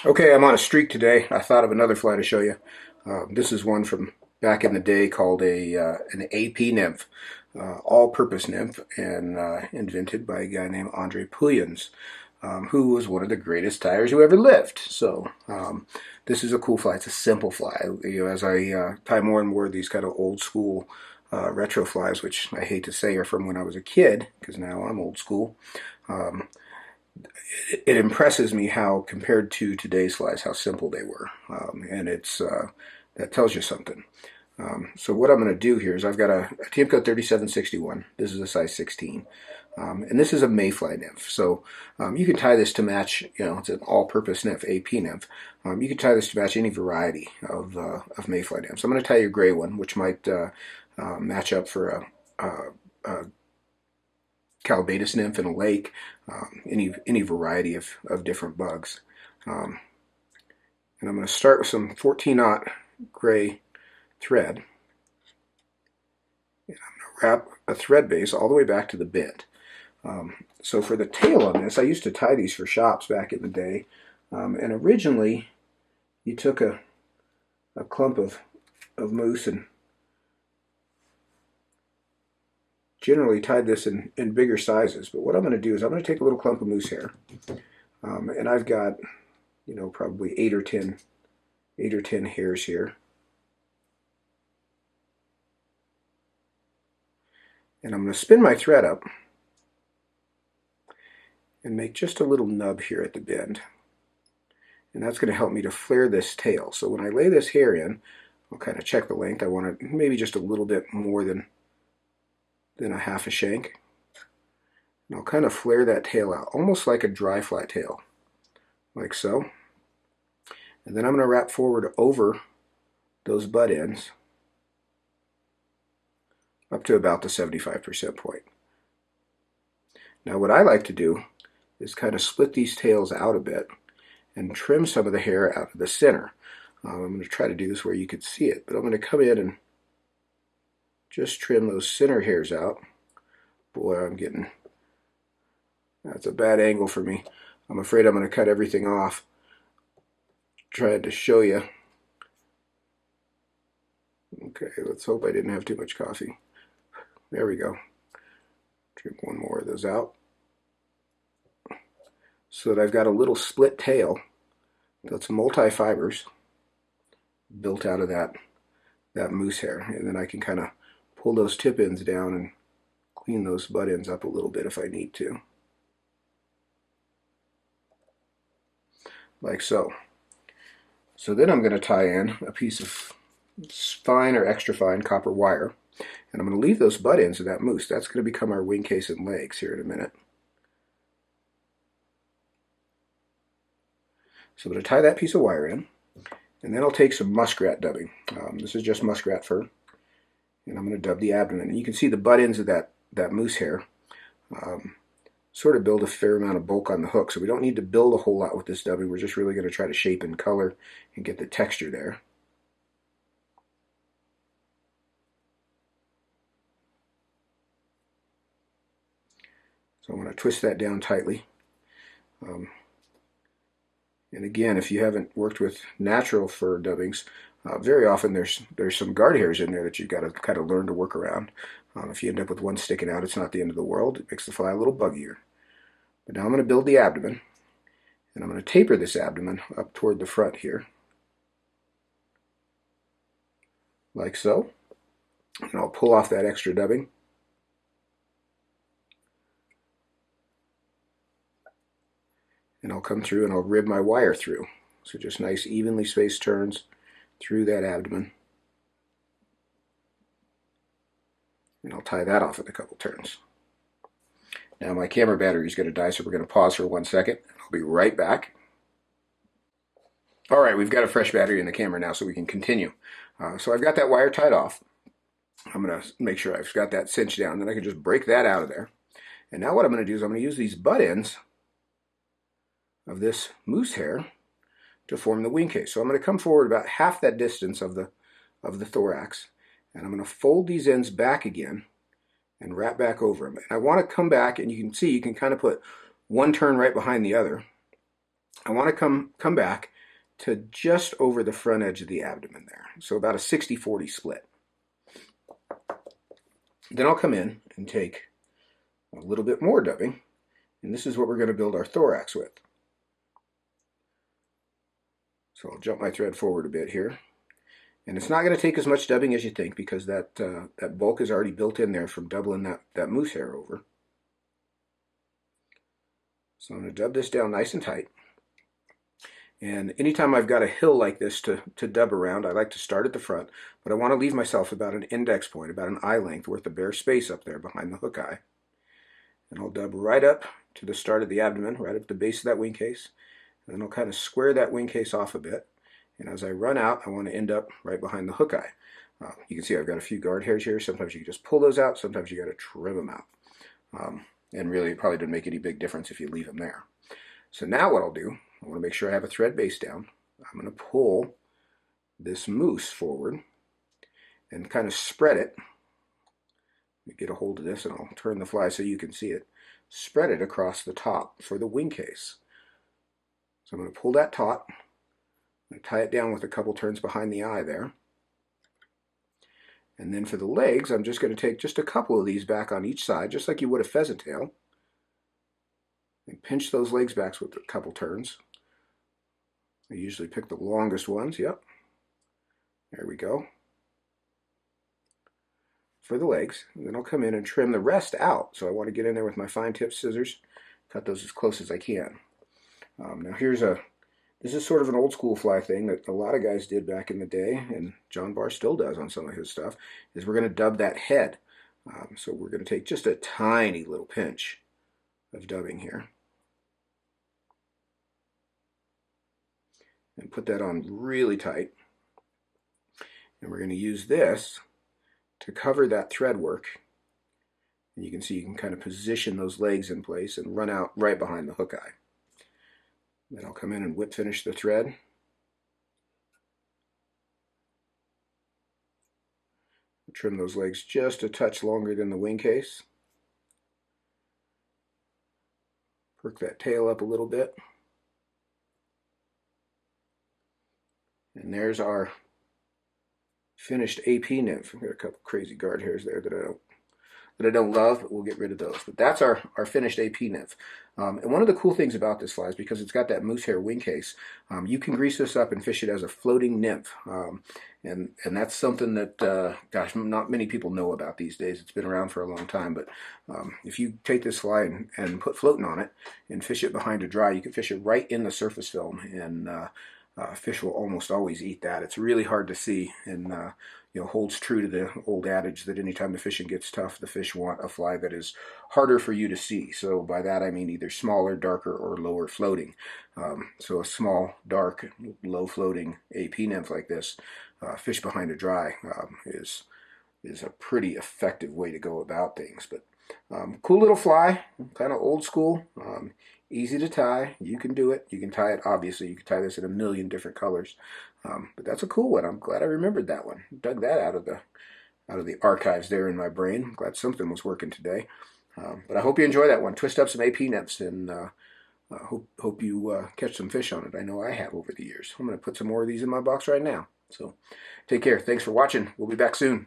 Okay, I'm on a streak today. I thought of another fly to show you. This is one from back in the day called an AP nymph, all-purpose nymph, and invented by a guy named Andre Pulliens, who was one of the greatest tyers who ever lived. So this is a cool fly. It's a simple fly. As I tie more and more of these kind of old school retro flies, which I hate to say are from when I was a kid, because now I'm old school. Um, it impresses me how, compared to today's flies, how simple they were, and that tells you something. So what I'm going to do here is I've got a Tiemco 3761. This is a size 16, and this is a mayfly nymph. So you can tie this to match. It's an all-purpose nymph, AP nymph. You can tie this to match any variety of mayfly nymphs. I'm going to tie you a gray one, which might match up for a Calbatus nymph in a lake, any variety of different bugs. And I'm going to start with some 14-aught gray thread. And I'm going to wrap a thread base all the way back to the bit. So for the tail on this, I used to tie these for shops back in the day. And originally, you took a clump of moose and generally tied this in bigger sizes, but what I'm going to do is I'm going to take a little clump of moose hair, and I've got, probably 8 or 10 hairs here, and I'm going to spin my thread up and make just a little nub here at the bend, and that's going to help me to flare this tail. So when I lay this hair in, I'll kind of check the length. I want it maybe just a little bit more than a half a shank. And I'll kind of flare that tail out, almost like a dry fly tail, like so. And then I'm going to wrap forward over those butt ends up to about the 75% point. Now what I like to do is kind of split these tails out a bit and trim some of the hair out of the center. I'm going to try to do this where you could see it, but I'm going to come in and just trim those center hairs out. Boy, that's a bad angle for me. I'm afraid I'm going to cut everything off. Trying to show you. Okay, let's hope I didn't have too much coffee. There we go. Trim one more of those out, so that I've got a little split tail that's multi-fibers built out of that moose hair, and then I can kind of pull those tip ends down and clean those butt ends up a little bit if I need to. Like so. So then I'm going to tie in a piece of fine or extra fine copper wire, and I'm going to leave those butt ends of that moose. That's going to become our wing case and legs here in a minute. So I'm going to tie that piece of wire in, and then I'll take some muskrat dubbing. This is just muskrat fur. And I'm going to dub the abdomen. And you can see the butt ends of that moose hair sort of build a fair amount of bulk on the hook. So we don't need to build a whole lot with this dubbing. We're just really going to try to shape and color and get the texture there. So I'm going to twist that down tightly. And again, if you haven't worked with natural fur dubbings, very often there's some guard hairs in there that you've got to kind of learn to work around. If you end up with one sticking out, it's not the end of the world. It makes the fly a little buggier. But now I'm going to build the abdomen, and I'm going to taper this abdomen up toward the front here, like so. And I'll pull off that extra dubbing. And I'll come through and I'll rib my wire through. So just nice evenly spaced turns through that abdomen. And I'll tie that off with a couple turns. Now my camera battery is going to die, so we're going to pause for 1 second. I'll be right back. All right, we've got a fresh battery in the camera now, so we can continue. So I've got that wire tied off. I'm going to make sure I've got that cinched down. Then I can just break that out of there. And now what I'm going to do is I'm going to use these butt ends of this moose hair to form the wing case. So I'm going to come forward about half that distance of the thorax, and I'm going to fold these ends back again and wrap back over them. And I want to come back, and you can see you can kind of put one turn right behind the other. I want to come back to just over the front edge of the abdomen there. So about a 60-40 split. Then I'll come in and take a little bit more dubbing, and this is what we're going to build our thorax with. So I'll jump my thread forward a bit here. And it's not going to take as much dubbing as you think, because that bulk is already built in there from doubling that moose hair over. So I'm going to dub this down nice and tight. And anytime I've got a hill like this to dub around, I like to start at the front, but I want to leave myself about an index point, about an eye length worth of bare space up there behind the hook eye. And I'll dub right up to the start of the abdomen, right up at the base of that wing case. And then I'll kind of square that wing case off a bit. And as I run out, I want to end up right behind the hook eye. You can see I've got a few guard hairs here. Sometimes you can just pull those out. Sometimes you got to trim them out. And really, it probably doesn't make any big difference if you leave them there. So now what I'll do, I want to make sure I have a thread base down. I'm going to pull this moose forward and kind of spread it. Let me get a hold of this and I'll turn the fly so you can see it. Spread it across the top for the wing case. So I'm going to pull that taut. I'm going to tie it down with a couple turns behind the eye there. And then for the legs, I'm just going to take just a couple of these back on each side, just like you would a pheasant tail. And pinch those legs back with a couple turns. I usually pick the longest ones. Yep. There we go. For the legs. And then I'll come in and trim the rest out. So I want to get in there with my fine tip scissors. Cut those as close as I can. Now this is sort of an old school fly thing that a lot of guys did back in the day, and John Barr still does on some of his stuff, is we're going to dub that head. So we're going to take just a tiny little pinch of dubbing here. And put that on really tight. And we're going to use this to cover that thread work. And you can see you can kind of position those legs in place and run out right behind the hook eye. Then I'll come in and whip finish the thread. Trim those legs just a touch longer than the wing case. Perk that tail up a little bit. And there's our finished AP nymph. I've got a couple crazy guard hairs there that I don't love, but we'll get rid of those. But that's our finished AP nymph. And one of the cool things about this fly is because it's got that moose hair wing case, you can grease this up and fish it as a floating nymph. And that's something that, gosh, not many people know about these days. It's been around for a long time, but if you take this fly and put floating on it and fish it behind a dry, you can fish it right in the surface film, and fish will almost always eat that. It's really hard to see, and holds true to the old adage that anytime the fishing gets tough, the fish want a fly that is harder for you to see. So by that I mean either smaller, darker, or lower floating. So a small, dark, low floating AP nymph like this, fish behind a dry, is a pretty effective way to go about things. But cool little fly, kind of old school, easy to tie. You can do it. You can tie it, obviously. You can tie this in a million different colors. But that's a cool one. I'm glad I remembered that one. Dug that out of the archives there in my brain. I'm glad something was working today. But I hope you enjoy that one. Twist up some AP nymphs, and hope you catch some fish on it. I know I have over the years. I'm going to put some more of these in my box right now. So take care. Thanks for watching. We'll be back soon.